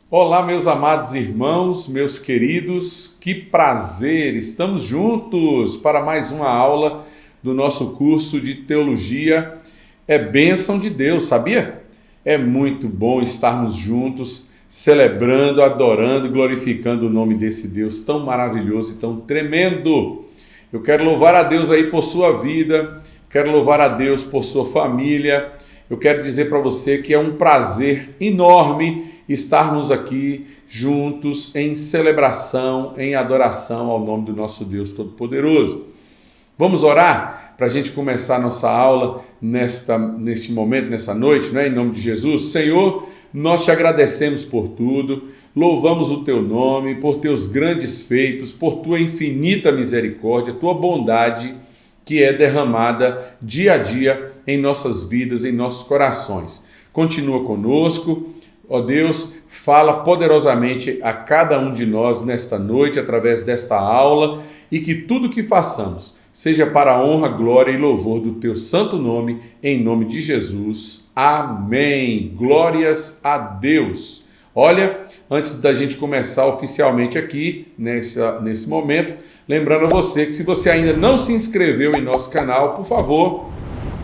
Olá, meus amados irmãos, meus queridos, que prazer! Estamos juntos para mais uma aula do nosso curso de teologia. É bênção de Deus, sabia? É muito bom estarmos juntos, celebrando, adorando e glorificando o nome desse Deus tão maravilhoso e tão tremendo. Eu quero louvar a Deus aí por sua vida, quero louvar a Deus por sua família. Eu quero dizer para você que é um prazer enorme estarmos aqui juntos em celebração, em adoração ao nome do nosso Deus Todo-Poderoso. Vamos orar para a gente começar nossa aula neste momento, nessa noite, né? Em nome de Jesus. Senhor, nós te agradecemos por tudo, louvamos o teu nome, por teus grandes feitos, por tua infinita misericórdia, tua bondade que é derramada dia a dia em nossas vidas, em nossos corações. Continua conosco. Ó Deus, fala poderosamente a cada um de nós nesta noite, através desta aula, e que tudo que façamos seja para a honra, glória e louvor do teu santo nome, em nome de Jesus. Amém. Glórias a Deus. Olha, antes da gente começar oficialmente aqui, nesse momento, lembrando a você que se você ainda não se inscreveu em nosso canal, por favor,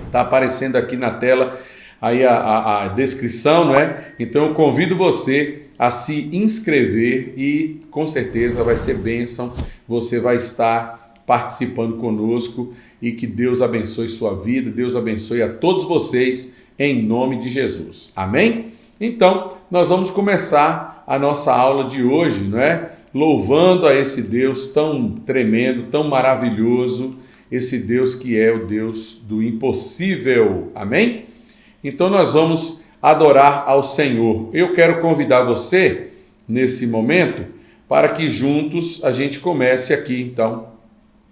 está aparecendo aqui na tela aí a descrição, não é? Então eu convido você a se inscrever e com certeza vai ser bênção, você vai estar participando conosco e que Deus abençoe sua vida, Deus abençoe a todos vocês em nome de Jesus. Amém? Então, nós vamos começar a nossa aula de hoje, não é? Louvando a esse Deus tão tremendo, tão maravilhoso, esse Deus que é o Deus do impossível. Amém? Então nós vamos adorar ao Senhor. Eu quero convidar você, nesse momento, para que juntos a gente comece aqui, então,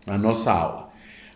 a nossa aula.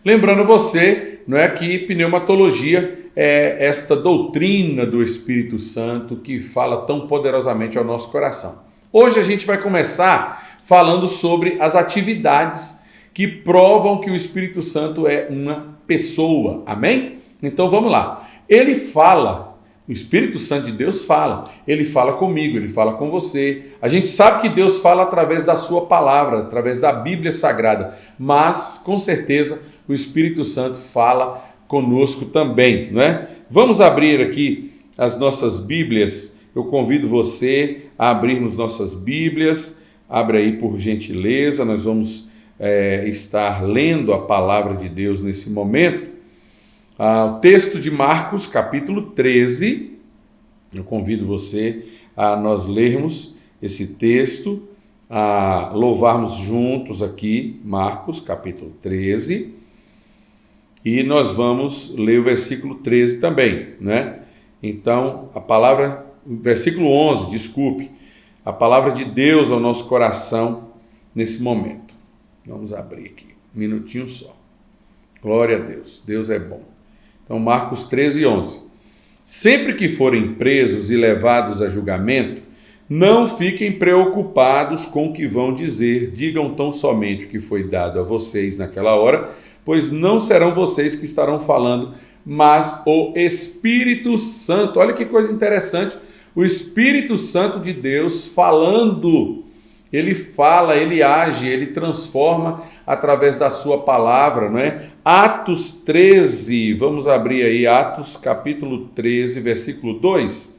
Lembrando você, não é que pneumatologia é esta doutrina do Espírito Santo que fala tão poderosamente ao nosso coração. Hoje a gente vai começar falando sobre as atividades que provam que o Espírito Santo é uma pessoa. Amém? Então vamos lá. Ele fala, o Espírito Santo de Deus fala, ele fala comigo, ele fala com você. A gente sabe que Deus fala através da sua palavra, através da Bíblia Sagrada, mas com certeza o Espírito Santo fala conosco também, não é? Vamos abrir aqui as nossas Bíblias. Eu convido você a abrirmos nossas Bíblias. Abre aí por gentileza, nós vamos estar lendo a palavra de Deus nesse momento. O texto de Marcos, capítulo 13, eu convido você a nós lermos esse texto, a louvarmos juntos aqui, Marcos, capítulo 13, e nós vamos ler o versículo 13 também, né? Então, versículo 11, desculpe, a palavra de Deus ao nosso coração nesse momento. Vamos abrir aqui, um minutinho só. Glória a Deus, Deus é bom. Então, Marcos 13, 11. Sempre que forem presos e levados a julgamento, não fiquem preocupados com o que vão dizer, digam tão somente o que foi dado a vocês naquela hora, pois não serão vocês que estarão falando, mas o Espírito Santo. Olha que coisa interessante, o Espírito Santo de Deus falando. Ele fala, ele age, ele transforma através da sua palavra, não é? Atos 13, vamos abrir aí, Atos capítulo 13, versículo 2.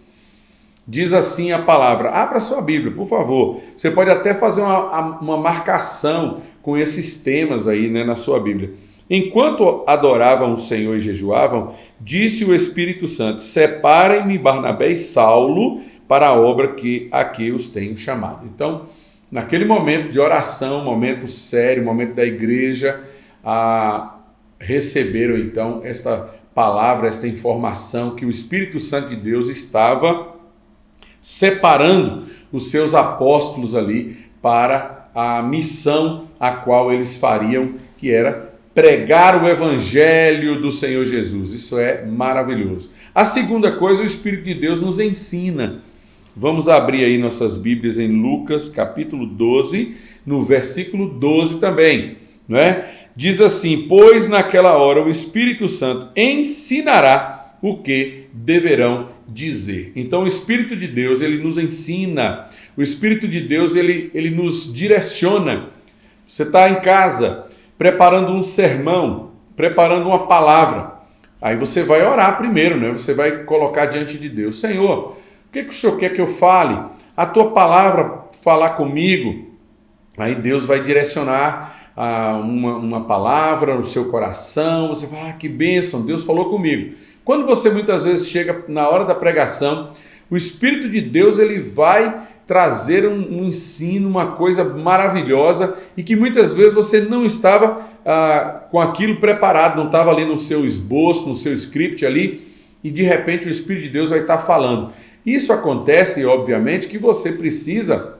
Diz assim a palavra, abra sua Bíblia, por favor. Você pode até fazer uma marcação com esses temas aí, né, na sua Bíblia. Enquanto adoravam o Senhor e jejuavam, disse o Espírito Santo, separem-me Barnabé e Saulo para a obra a que os tenho chamado. Então, naquele momento de oração, momento sério, momento da igreja, receberam então esta palavra, esta informação que o Espírito Santo de Deus estava separando os seus apóstolos ali para a missão a qual eles fariam, que era pregar o evangelho do Senhor Jesus. Isso é maravilhoso. A segunda coisa, o Espírito de Deus nos ensina. Vamos abrir aí nossas Bíblias em Lucas, capítulo 12, no versículo 12 também, não é? Diz assim, pois naquela hora o Espírito Santo ensinará o que deverão dizer. Então o Espírito de Deus, ele nos ensina, o Espírito de Deus, ele nos direciona. Você está em casa, preparando um sermão, preparando uma palavra, aí você vai orar primeiro, né? Você vai colocar diante de Deus: Senhor, o que o Senhor quer que eu fale? A tua palavra falar comigo. Aí Deus vai direcionar uma palavra no seu coração, você fala: que bênção, Deus falou comigo. Quando você muitas vezes chega na hora da pregação, o Espírito de Deus, ele vai trazer um ensino, uma coisa maravilhosa, e que muitas vezes você não estava com aquilo preparado, não estava ali no seu esboço, no seu script ali, e de repente o Espírito de Deus vai estar falando. Isso acontece, obviamente, que você precisa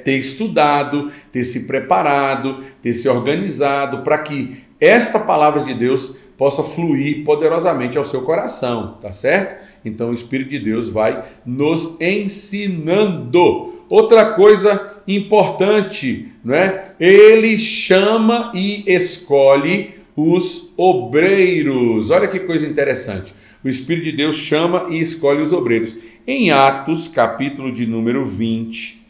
ter estudado, ter se preparado, ter se organizado, para que esta palavra de Deus possa fluir poderosamente ao seu coração, tá certo? Então o Espírito de Deus vai nos ensinando. Outra coisa importante, não é? Ele chama e escolhe os obreiros. Olha que coisa interessante. O Espírito de Deus chama e escolhe os obreiros. Em Atos, capítulo de número 20,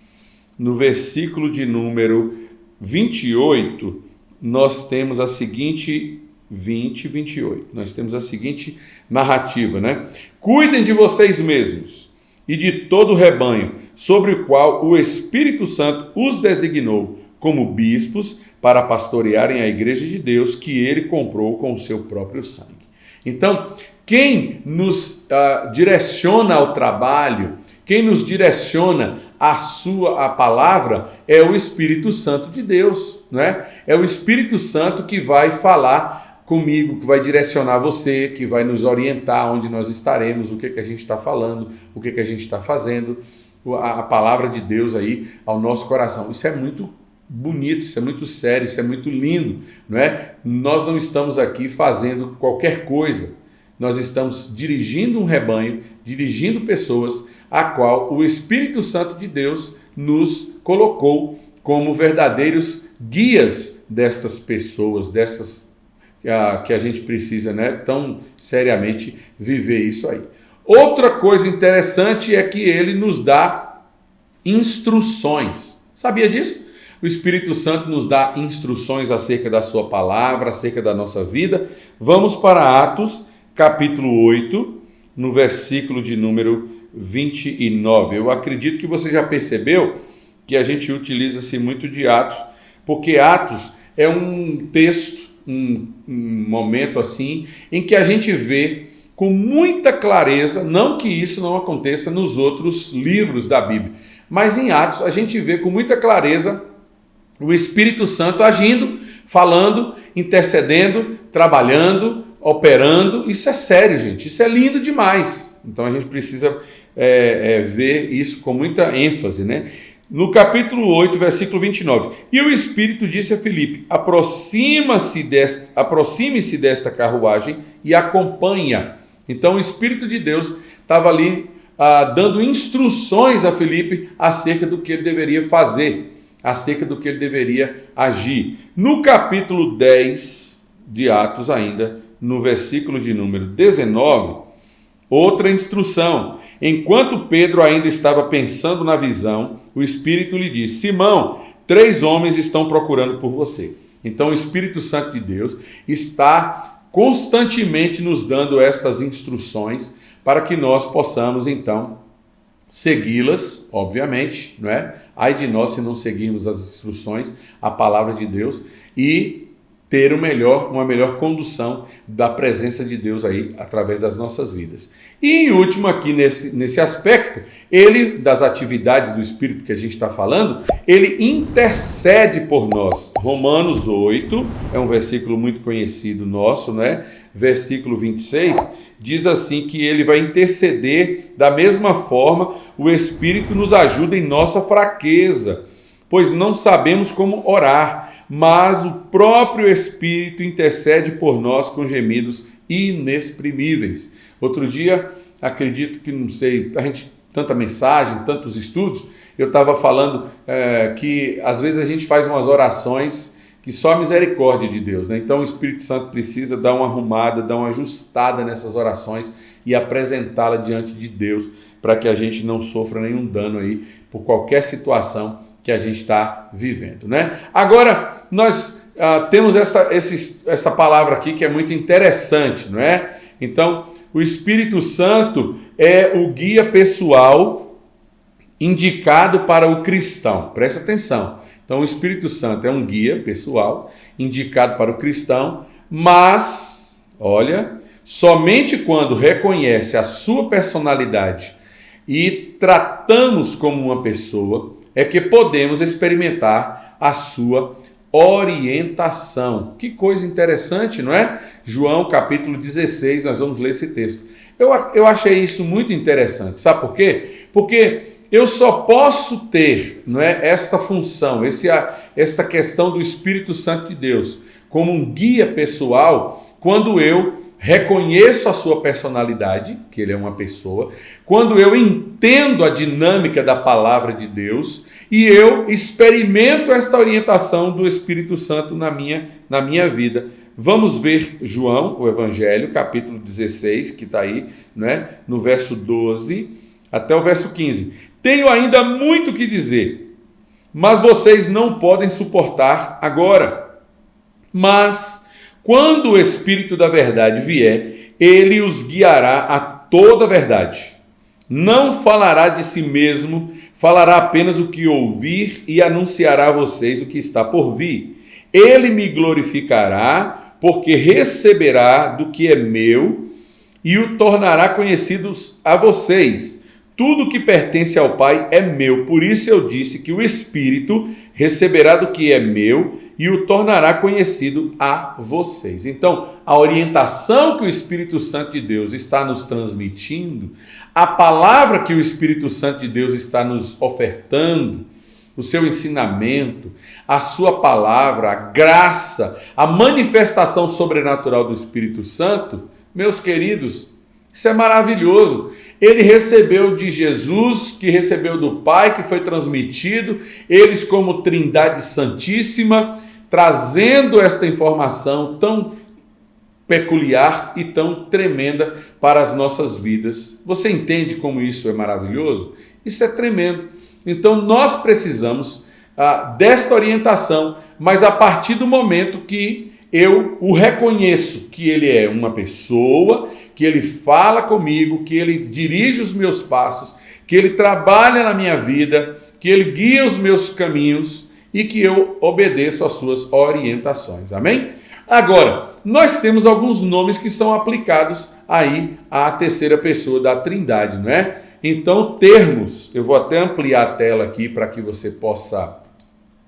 no versículo de número 28, nós temos a seguinte 28. Nós temos a seguinte narrativa, né? Cuidem de vocês mesmos e de todo o rebanho, sobre o qual o Espírito Santo os designou como bispos para pastorearem a igreja de Deus que ele comprou com o seu próprio sangue. Então, quem nos direciona ao trabalho, quem nos direciona a palavra é o Espírito Santo de Deus, não é? É o Espírito Santo que vai falar comigo, que vai direcionar você, que vai nos orientar onde nós estaremos, o que a gente está falando, o que a gente está fazendo, a palavra de Deus aí ao nosso coração. Isso é muito bonito, isso é muito sério, isso é muito lindo, não é? Nós não estamos aqui fazendo qualquer coisa, nós estamos dirigindo um rebanho, dirigindo pessoas, a qual o Espírito Santo de Deus nos colocou como verdadeiros guias destas pessoas, dessas que a gente precisa, né, tão seriamente viver isso aí. Outra coisa interessante é que ele nos dá instruções. Sabia disso? O Espírito Santo nos dá instruções acerca da sua palavra, acerca da nossa vida. Vamos para Atos, capítulo 8, no versículo de número 29. Eu acredito que você já percebeu que a gente utiliza-se muito de Atos, porque Atos é um texto, um momento assim, em que a gente vê com muita clareza, não que isso não aconteça nos outros livros da Bíblia, mas em Atos a gente vê com muita clareza o Espírito Santo agindo, falando, intercedendo, trabalhando, operando. Isso é sério, gente, isso é lindo demais. Então a gente precisa ver isso com muita ênfase, né? No capítulo 8, versículo 29. E o Espírito disse a Filipe: aproxime-se desta carruagem e acompanha. Então o Espírito de Deus estava ali dando instruções a Filipe acerca do que ele deveria fazer, acerca do que ele deveria agir. No capítulo 10 de Atos ainda, no versículo de número 19, outra instrução. Enquanto Pedro ainda estava pensando na visão, o Espírito lhe disse: Simão, 3 homens estão procurando por você. Então o Espírito Santo de Deus está constantemente nos dando estas instruções para que nós possamos então segui-las, obviamente, não é? Ai de nós se não seguirmos as instruções, a palavra de Deus, e ter uma melhor condução da presença de Deus aí através das nossas vidas. E em último aqui nesse aspecto, ele, das atividades do Espírito que a gente está falando, ele intercede por nós. Romanos 8, é um versículo muito conhecido nosso, né? Versículo 26, diz assim que ele vai interceder da mesma forma, o Espírito nos ajuda em nossa fraqueza, pois não sabemos como orar, mas o próprio Espírito intercede por nós com gemidos inexprimíveis. Outro dia, acredito que, não sei, tanta mensagem, tantos estudos, eu estava falando que às vezes a gente faz umas orações que só a misericórdia de Deus, né? Então o Espírito Santo precisa dar uma arrumada, dar uma ajustada nessas orações e apresentá-la diante de Deus, para que a gente não sofra nenhum dano aí por qualquer situação que a gente está vivendo, né? Agora, nós temos essa palavra aqui que é muito interessante, não é? Então, o Espírito Santo é o guia pessoal indicado para o cristão. Presta atenção. Então, o Espírito Santo é um guia pessoal indicado para o cristão, mas, olha, somente quando reconhece a sua personalidade e tratamos como uma pessoa, é que podemos experimentar a sua orientação. Que coisa interessante, não é? João capítulo 16, nós vamos ler esse texto. Eu achei isso muito interessante. Sabe por quê? Porque eu só posso ter, não é, esta função, esta questão do Espírito Santo de Deus como um guia pessoal quando eu reconheço a sua personalidade, que ele é uma pessoa, quando eu entendo a dinâmica da palavra de Deus e eu experimento esta orientação do Espírito Santo na minha vida. Vamos ver João, o Evangelho, capítulo 16, que está aí, né, no verso 12 até o verso 15. Tenho ainda muito que dizer, mas vocês não podem suportar agora. Mas quando o Espírito da verdade vier, ele os guiará a toda a verdade. Não falará de si mesmo, falará apenas o que ouvir e anunciará a vocês o que está por vir. Ele me glorificará, porque receberá do que é meu e o tornará conhecidos a vocês. Tudo que pertence ao Pai é meu, por isso eu disse que o Espírito receberá do que é meu e o tornará conhecido a vocês. Então, a orientação que o Espírito Santo de Deus está nos transmitindo, a palavra que o Espírito Santo de Deus está nos ofertando, o seu ensinamento, a sua palavra, a graça, a manifestação sobrenatural do Espírito Santo, meus queridos, isso é maravilhoso. Ele recebeu de Jesus, que recebeu do Pai, que foi transmitido, eles como Trindade Santíssima, trazendo esta informação tão peculiar e tão tremenda para as nossas vidas. Você entende como isso é maravilhoso? Isso é tremendo. Então nós precisamos desta orientação, mas a partir do momento que eu o reconheço, que ele é uma pessoa, que ele fala comigo, que ele dirige os meus passos, que ele trabalha na minha vida, que ele guia os meus caminhos e que eu obedeço às suas orientações. Amém? Agora, nós temos alguns nomes que são aplicados aí à terceira pessoa da Trindade, não é? Então, termos, eu vou até ampliar a tela aqui para que você possa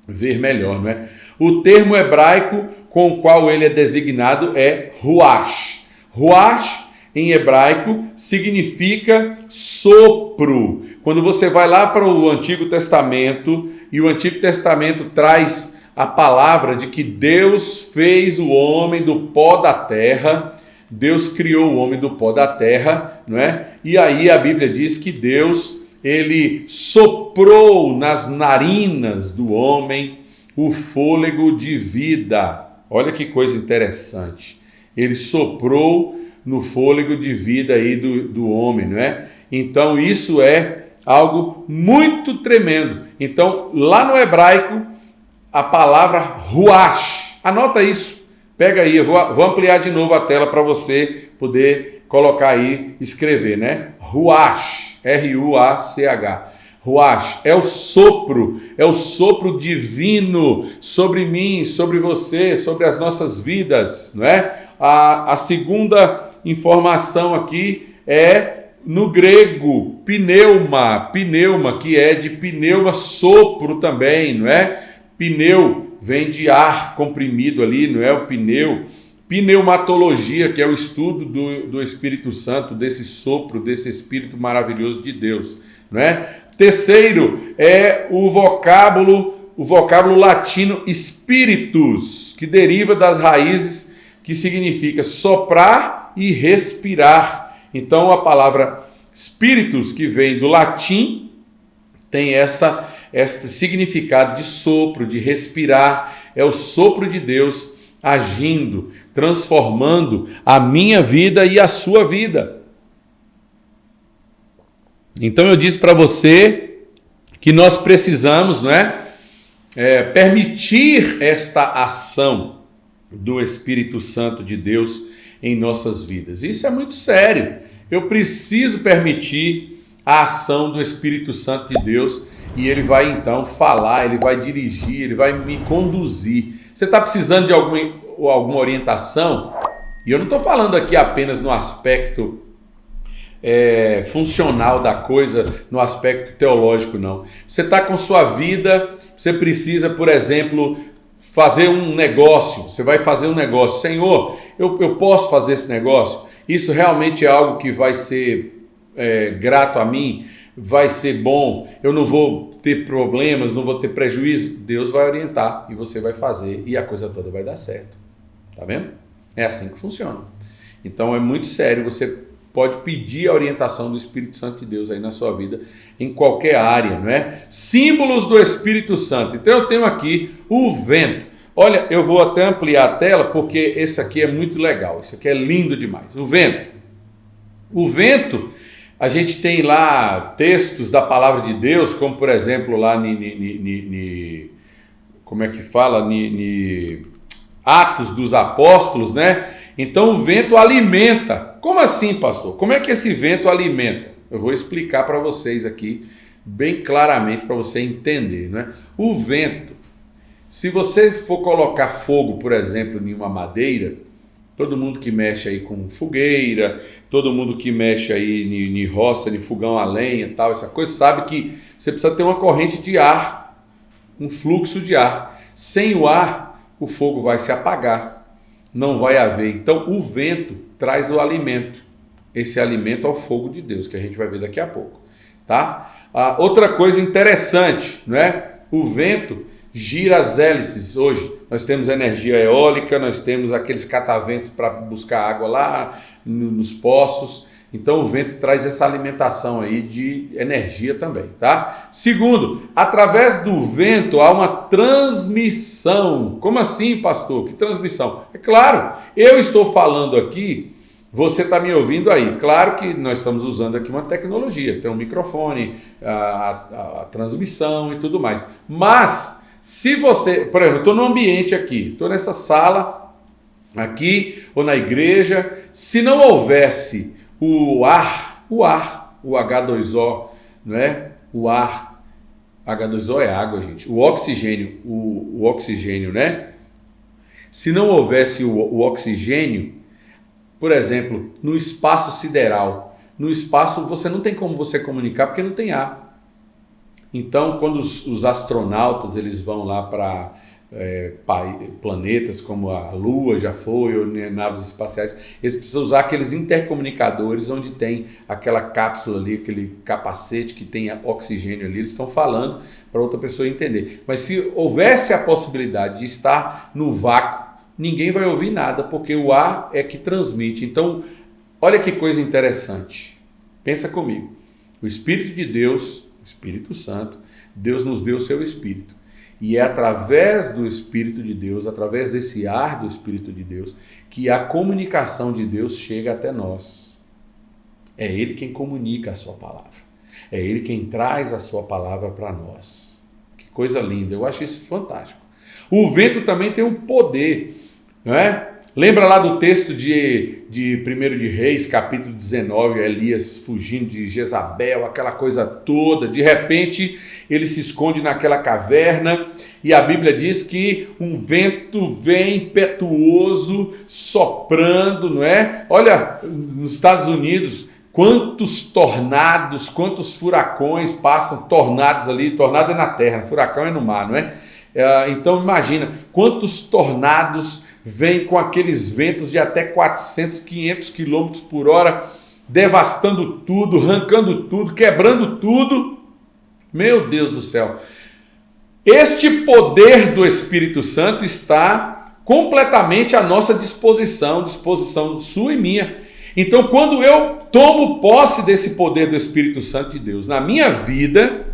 ver melhor, não é? O termo hebraico com o qual ele é designado é Ruach. Ruach, em hebraico, significa sopro. Quando você vai lá para o Antigo Testamento, e o Antigo Testamento traz a palavra de que Deus fez o homem do pó da terra, Deus criou o homem do pó da terra, não é? E aí a Bíblia diz que Deus, ele soprou nas narinas do homem o fôlego de vida. Olha que coisa interessante. Ele soprou no fôlego de vida aí do homem, não é? Então isso é algo muito tremendo. Então lá no hebraico a palavra ruach, anota isso, pega aí, eu vou ampliar de novo a tela para você poder colocar aí, escrever, né? Ruach, R-U-A-C-H. Ruach é o sopro divino sobre mim, sobre você, sobre as nossas vidas, não é? A segunda informação aqui é no grego, pneuma, que é de pneuma, sopro também, não é? Pneu vem de ar comprimido ali, não é? O pneu. Pneumatologia, que é o estudo do Espírito Santo, desse sopro, desse Espírito maravilhoso de Deus, não é? Terceiro é o vocábulo latino spiritus, que deriva das raízes que significa soprar e respirar. Então a palavra spiritus, que vem do latim, tem este significado de sopro, de respirar. É o sopro de Deus agindo, transformando a minha vida e a sua vida. Então eu disse para você que nós precisamos, não é? Permitir esta ação do Espírito Santo de Deus em nossas vidas. Isso é muito sério. Eu preciso permitir a ação do Espírito Santo de Deus e ele vai então falar, ele vai dirigir, ele vai me conduzir. Você está precisando de alguma orientação? E eu não estou falando aqui apenas no aspecto funcional da coisa, no aspecto teológico, não. Você está com sua vida, você precisa, por exemplo, fazer um negócio. Você vai fazer um negócio. Senhor, eu posso fazer esse negócio? Isso realmente é algo que vai ser grato a mim? Vai ser bom? Eu não vou ter problemas, não vou ter prejuízo? Deus vai orientar e você vai fazer e a coisa toda vai dar certo. Tá vendo? É assim que funciona. Então é muito sério. Você pode pedir a orientação do Espírito Santo de Deus aí na sua vida, em qualquer área, não é? Símbolos do Espírito Santo. Então eu tenho aqui o vento. Olha, eu vou até ampliar a tela porque esse aqui é muito legal. Isso aqui é lindo demais. O vento. O vento, a gente tem lá textos da palavra de Deus, como por exemplo lá como é que fala? Atos dos Apóstolos, né? Então o vento alimenta. Como assim, pastor? Como é que esse vento alimenta? Eu vou explicar para vocês aqui bem claramente para você entender, né? O vento, se você for colocar fogo, por exemplo, em uma madeira, todo mundo que mexe aí com fogueira, todo mundo que mexe aí em roça, em fogão a lenha, tal, essa coisa, sabe que você precisa ter uma corrente de ar, um fluxo de ar. Sem o ar, o fogo vai se apagar. Não vai haver. Então, o vento traz o alimento. Esse alimento é o fogo de Deus, que a gente vai ver daqui a pouco, tá? Outra coisa interessante, não é? O vento gira as hélices. Hoje nós temos energia eólica, nós temos aqueles cataventos para buscar água lá nos poços. Então, o vento traz essa alimentação aí de energia também, tá? Segundo, através do vento há uma transmissão. Como assim, pastor? Que transmissão? É claro, eu estou falando aqui, você está me ouvindo aí. Claro que nós estamos usando aqui uma tecnologia, tem um microfone, a transmissão e tudo mais. Mas, se você, por exemplo, estou no ambiente aqui, estou nessa sala aqui ou na igreja, se não houvesse o H2O, não é? O ar, H2O é água, gente. O oxigênio, o oxigênio, né? Se não houvesse o oxigênio, por exemplo, no espaço sideral, no espaço você não tem como você comunicar porque não tem ar. Então, quando os astronautas eles vão lá para planetas como a Lua já foi, ou naves espaciais, eles precisam usar aqueles intercomunicadores onde tem aquela cápsula ali, aquele capacete que tem oxigênio ali. Eles estão falando para outra pessoa entender. Mas se houvesse a possibilidade de estar no vácuo, ninguém vai ouvir nada, porque o ar é que transmite. Então, olha que coisa interessante. Pensa comigo. O Espírito de Deus, o Espírito Santo, Deus nos deu o seu Espírito. E é através do Espírito de Deus, através desse ar do Espírito de Deus, que a comunicação de Deus chega até nós. É Ele quem comunica a sua palavra. É Ele quem traz a sua palavra para nós. Que coisa linda, eu acho isso fantástico. O vento também tem um poder, não é? Lembra lá do texto de 1 de Reis, capítulo 19, Elias fugindo de Jezabel, aquela coisa toda. De repente, ele se esconde naquela caverna e a Bíblia diz que um vento vem impetuoso, soprando, não é? Olha, nos Estados Unidos, quantos tornados, quantos furacões passam, tornados ali, tornado é na terra, furacão é no mar, não é? Então imagina, quantos tornados vem com aqueles ventos de até 400, 500 quilômetros por hora, devastando tudo, arrancando tudo, quebrando tudo. Meu Deus do céu. Este poder do Espírito Santo está completamente à nossa disposição sua e minha. Então, quando eu tomo posse desse poder do Espírito Santo de Deus na minha vida,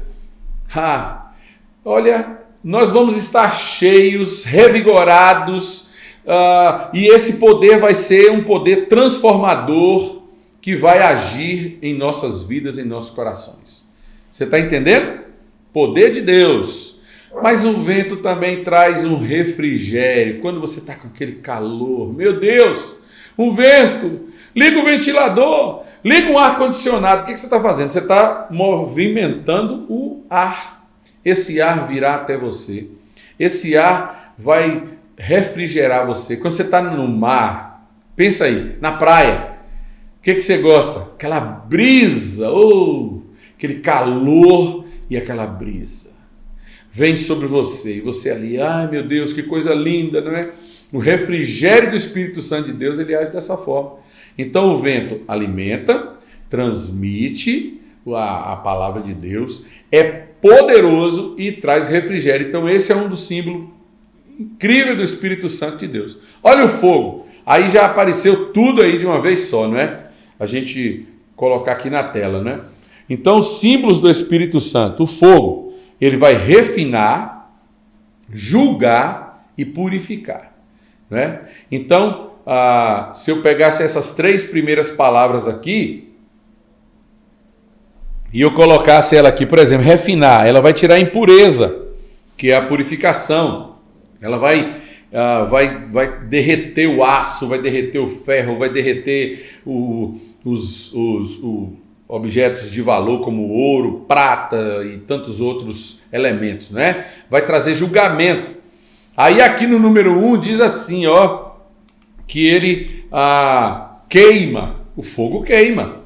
olha, nós vamos estar cheios, revigorados, e esse poder vai ser um poder transformador que vai agir em nossas vidas, em nossos corações. Você está entendendo? Poder de Deus. Mas o vento também traz um refrigério. Quando você está com aquele calor, meu Deus, um vento, liga o ventilador, liga um ar-condicionado. O que você está fazendo? Você está movimentando o ar. Esse ar virá até você. Esse ar vai refrigerar você. Quando você está no mar, pensa aí, na praia, o que você gosta? Aquela brisa, aquele calor e aquela brisa. Vem sobre você e você ali, ai meu Deus, que coisa linda, não é? O refrigério do Espírito Santo de Deus, ele age dessa forma. Então o vento alimenta, transmite a palavra de Deus, é poderoso e traz refrigério. Então esse é um dos símbolos incríveis do Espírito Santo de Deus. Olha o fogo, aí já apareceu tudo aí de uma vez só, não é? A gente colocar aqui na tela, né? Então os símbolos do Espírito Santo, o fogo, ele vai refinar, julgar e purificar, né? Então, se eu pegasse essas 3 primeiras palavras aqui e eu colocasse ela aqui, por exemplo, refinar, ela vai tirar a impureza, que é a purificação. Ela vai derreter o aço, vai derreter o ferro, vai derreter os objetos de valor como ouro, prata e tantos outros elementos, né? Vai trazer julgamento. Aí aqui no número 1 diz assim, que ele queima, o fogo queima,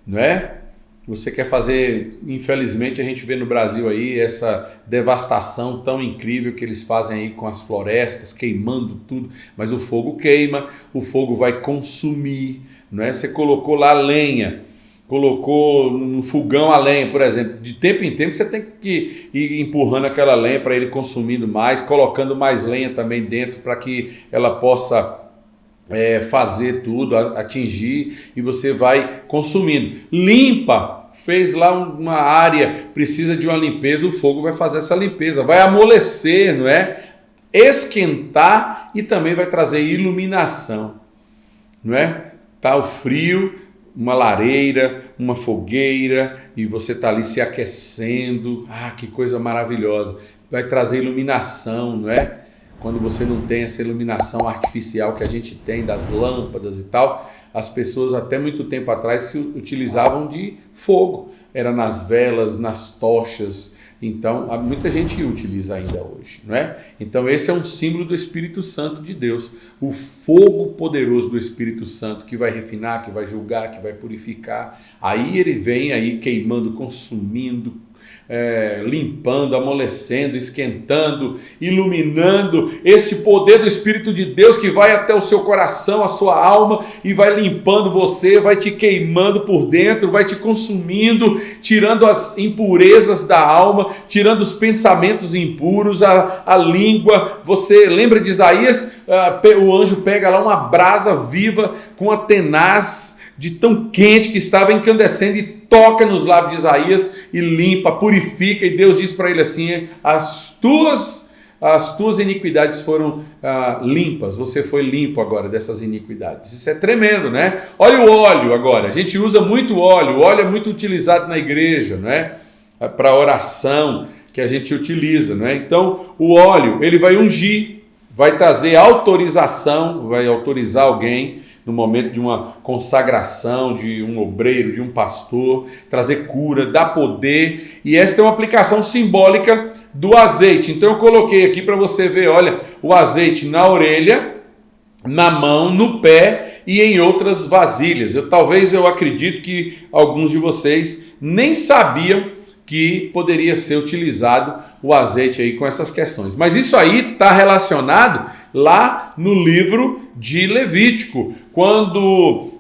não é? Você quer fazer, infelizmente a gente vê no Brasil aí essa devastação tão incrível que eles fazem aí com as florestas, queimando tudo, mas o fogo queima, o fogo vai consumir, não é? Você colocou lá lenha, colocou no fogão a lenha, por exemplo, de tempo em tempo você tem que ir empurrando aquela lenha para ele consumindo mais, colocando mais lenha também dentro para que ela possa fazer tudo, atingir, e você vai consumindo. Limpa, fez lá uma área, precisa de uma limpeza, o fogo vai fazer essa limpeza, vai amolecer, não é? Esquentar e também vai trazer iluminação, não é? Tá o frio, uma lareira, uma fogueira, e você está ali se aquecendo, que coisa maravilhosa, vai trazer iluminação, não é? Quando você não tem essa iluminação artificial que a gente tem das lâmpadas e tal, as pessoas até muito tempo atrás se utilizavam de fogo, era nas velas, nas tochas. Então muita gente utiliza ainda hoje, não é? Então esse é um símbolo do Espírito Santo de Deus, o fogo poderoso do Espírito Santo que vai refinar, que vai julgar, que vai purificar. Aí ele vem aí queimando, consumindo, limpando, amolecendo, esquentando, iluminando, esse poder do Espírito de Deus que vai até o seu coração, a sua alma, e vai limpando você, vai te queimando por dentro, vai te consumindo, tirando as impurezas da alma, tirando os pensamentos impuros, a língua. Você lembra de Isaías? O anjo pega lá uma brasa viva com a tenaz de tão quente que estava incandescendo e toca nos lábios de Isaías e limpa, purifica, e Deus diz para ele assim: as tuas iniquidades foram limpas, você foi limpo agora dessas iniquidades. Isso é tremendo, né? Olha o óleo agora, a gente usa muito óleo, o óleo é muito utilizado na igreja, não é? Para oração que a gente utiliza, não é? Então o óleo, ele vai ungir, vai trazer autorização, vai autorizar alguém no momento de uma consagração, de um obreiro, de um pastor, trazer cura, dar poder. E esta é uma aplicação simbólica do azeite. Então eu coloquei aqui para você ver, olha, o azeite na orelha, na mão, no pé e em outras vasilhas. Talvez eu acredito que alguns de vocês nem sabiam que poderia ser utilizado o azeite aí com essas questões. Mas isso aí está relacionado lá no livro de Levítico, quando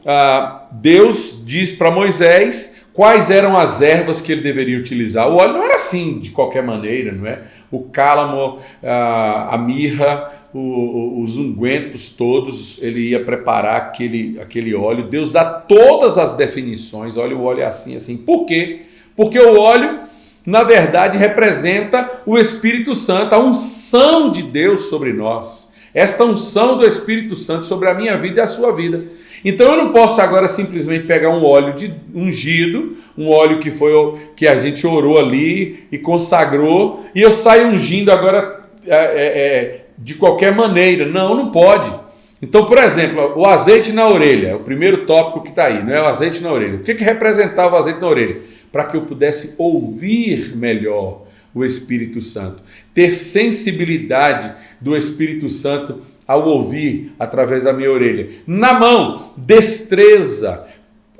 Deus diz para Moisés quais eram as ervas que ele deveria utilizar. O óleo não era assim de qualquer maneira, não é? O cálamo, a mirra, os ungüentos todos, ele ia preparar aquele óleo. Deus dá todas as definições. Olha, o óleo é assim, assim. Por quê? Porque o óleo, na verdade, representa o Espírito Santo, a unção de Deus sobre nós. Esta unção do Espírito Santo sobre a minha vida e a sua vida. Então eu não posso agora simplesmente pegar um óleo de ungido, um óleo que a gente orou ali e consagrou, e eu saio ungindo agora de qualquer maneira. Não, não pode. Então, por exemplo, o azeite na orelha, é o primeiro tópico que está aí, não é o azeite na orelha. O que representava o azeite na orelha? Para que eu pudesse ouvir melhor o Espírito Santo, ter sensibilidade do Espírito Santo ao ouvir através da minha orelha. Na mão, destreza,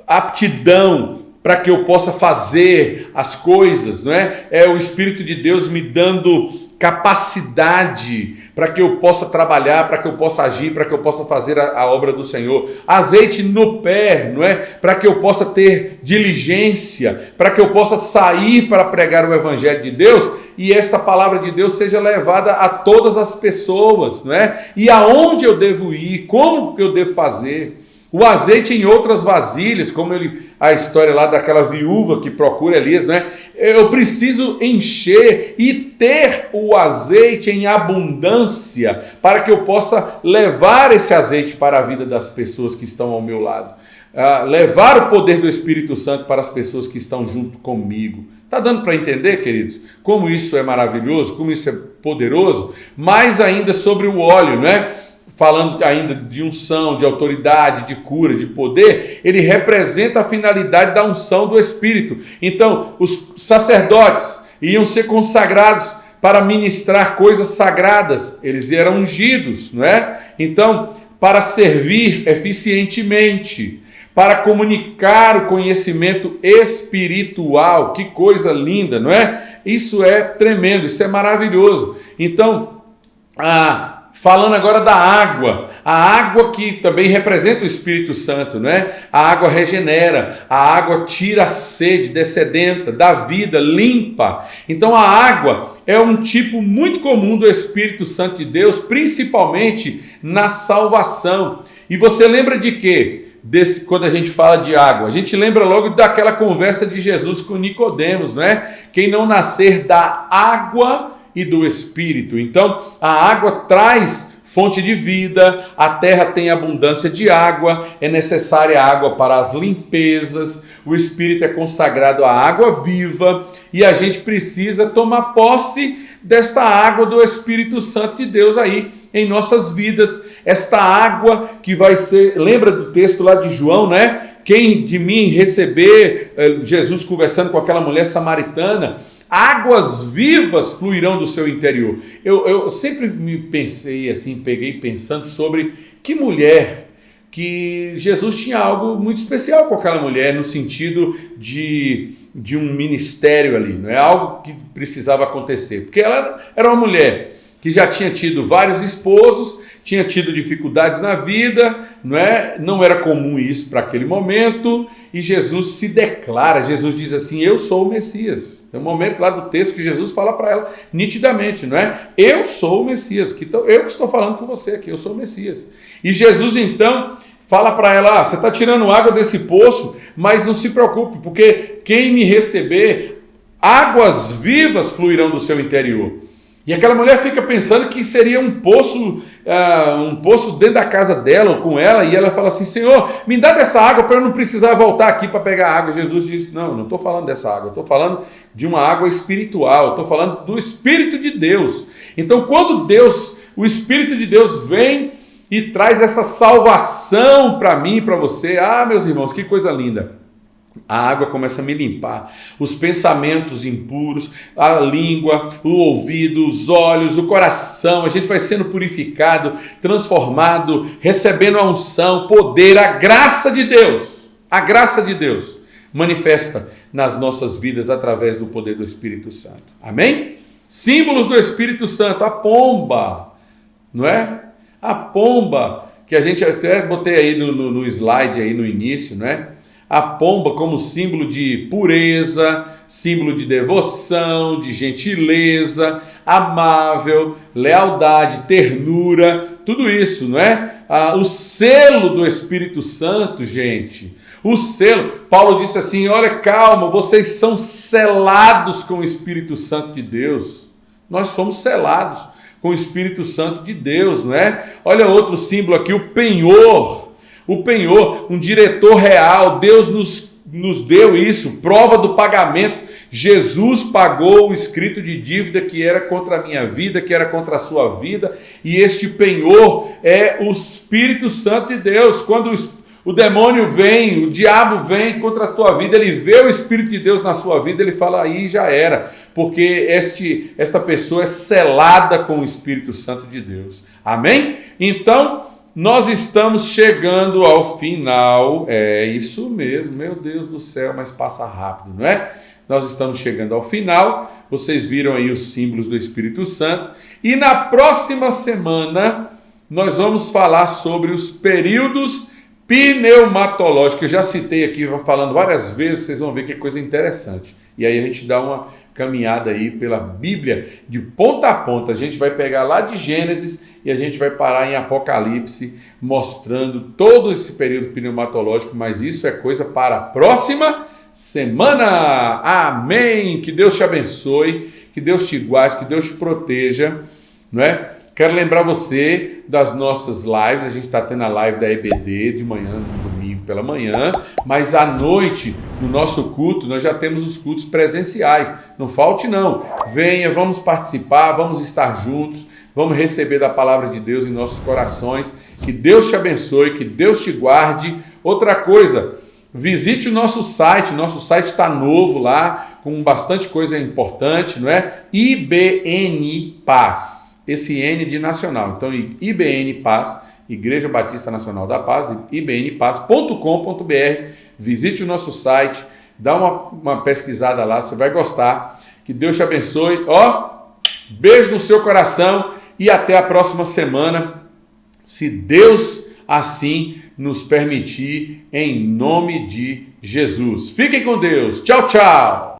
aptidão para que eu possa fazer as coisas, não é? É o Espírito de Deus me dando capacidade para que eu possa trabalhar, para que eu possa agir, para que eu possa fazer a obra do Senhor. Azeite no pé, não é? Para que eu possa ter diligência, para que eu possa sair para pregar o Evangelho de Deus e essa palavra de Deus seja levada a todas as pessoas, não é? E aonde eu devo ir, como que eu devo fazer. O azeite em outras vasilhas, como a história lá daquela viúva que procura Elias, né? Eu preciso encher e ter o azeite em abundância para que eu possa levar esse azeite para a vida das pessoas que estão ao meu lado. Levar o poder do Espírito Santo para as pessoas que estão junto comigo. Está dando para entender, queridos? Como isso é maravilhoso, como isso é poderoso? Mais ainda sobre o óleo, não é? Falando ainda de unção, de autoridade, de cura, de poder, ele representa a finalidade da unção do Espírito. Então, os sacerdotes iam ser consagrados para ministrar coisas sagradas, eles eram ungidos, não é? Então, para servir eficientemente, para comunicar o conhecimento espiritual, que coisa linda, não é? Isso é tremendo, isso é maravilhoso. Então, falando agora da água, a água que também representa o Espírito Santo, né? A água regenera, a água tira a sede, dessedenta, dá vida, limpa. Então a água é um tipo muito comum do Espírito Santo de Deus, principalmente na salvação. E você lembra de quê? Quando a gente fala de água, a gente lembra logo daquela conversa de Jesus com Nicodemos, né? Quem não nascer da água e do Espírito. Então, a água traz fonte de vida, a terra tem abundância de água, é necessária água para as limpezas, o Espírito é consagrado à água viva e a gente precisa tomar posse desta água do Espírito Santo de Deus aí em nossas vidas. Esta água que vai ser, lembra do texto lá de João, né? Quem de mim receber, Jesus conversando com aquela mulher samaritana, águas vivas fluirão do seu interior. Eu sempre me pensei assim, peguei pensando sobre que mulher, que Jesus tinha algo muito especial com aquela mulher, no sentido de um ministério ali, não é algo que precisava acontecer, porque ela era uma mulher que já tinha tido vários esposos, tinha tido dificuldades na vida, não era comum isso para aquele momento, e Jesus se declara, Jesus diz assim, eu sou o Messias. Tem um momento lá do texto que Jesus fala para ela nitidamente, não é? Eu sou o Messias, eu que estou falando com você aqui, eu sou o Messias. E Jesus então fala para ela, você está tirando água desse poço, mas não se preocupe, porque quem me receber, águas vivas fluirão do seu interior. E aquela mulher fica pensando que seria um poço dentro da casa dela ou com ela, e ela fala assim, Senhor, me dá dessa água para eu não precisar voltar aqui para pegar água. Jesus diz, não estou falando dessa água, eu estou falando de uma água espiritual, eu estou falando do Espírito de Deus. Então quando o Espírito de Deus vem e traz essa salvação para mim e para você, meus irmãos, que coisa linda. A água começa a me limpar, os pensamentos impuros, a língua, o ouvido, os olhos, o coração, a gente vai sendo purificado, transformado, recebendo a unção, poder, a graça de Deus manifesta nas nossas vidas através do poder do Espírito Santo. Amém? Símbolos do Espírito Santo, a pomba, não é? A pomba, que a gente até botei aí no slide aí no início, não é? A pomba como símbolo de pureza, símbolo de devoção, de gentileza, amável, lealdade, ternura, tudo isso, não é? O selo do Espírito Santo, gente, o selo, Paulo disse assim, olha, calma, vocês são selados com o Espírito Santo de Deus, nós fomos selados com o Espírito Santo de Deus, não é? Olha outro símbolo aqui, o penhor. O penhor, um diretor real, Deus nos deu isso, prova do pagamento. Jesus pagou o escrito de dívida que era contra a minha vida, que era contra a sua vida, e este penhor é o Espírito Santo de Deus. Quando o demônio vem, o diabo vem contra a tua vida, ele vê o Espírito de Deus na sua vida, ele fala, aí já era, porque esta pessoa é selada com o Espírito Santo de Deus. Amém? Então, nós estamos chegando ao final, é isso mesmo, meu Deus do céu, mas passa rápido, não é? Nós estamos chegando ao final, vocês viram aí os símbolos do Espírito Santo, e na próxima semana nós vamos falar sobre os períodos pneumatológicos. Eu já citei aqui, falando várias vezes, vocês vão ver que coisa interessante. E aí a gente dá uma caminhada aí pela Bíblia de ponta a ponta, a gente vai pegar lá de Gênesis e a gente vai parar em Apocalipse, mostrando todo esse período pneumatológico, mas isso é coisa para a próxima semana. Amém! Que Deus te abençoe, que Deus te guarde, que Deus te proteja, não é? Quero lembrar você das nossas lives, a gente está tendo a live da EBD de manhã, no domingo pela manhã, mas à noite, no nosso culto, nós já temos os cultos presenciais, não falte não, venha, vamos participar, vamos estar juntos, vamos receber da palavra de Deus em nossos corações, que Deus te abençoe, que Deus te guarde. Outra coisa, visite o nosso site está novo lá, com bastante coisa importante, não é? IBN Paz. Esse N de nacional, então IBN Paz, Igreja Batista Nacional da Paz, ibnpaz.com.br, visite o nosso site, dá uma pesquisada lá, você vai gostar, que Deus te abençoe, beijo no seu coração e até a próxima semana, se Deus assim nos permitir, em nome de Jesus. Fiquem com Deus, tchau, tchau!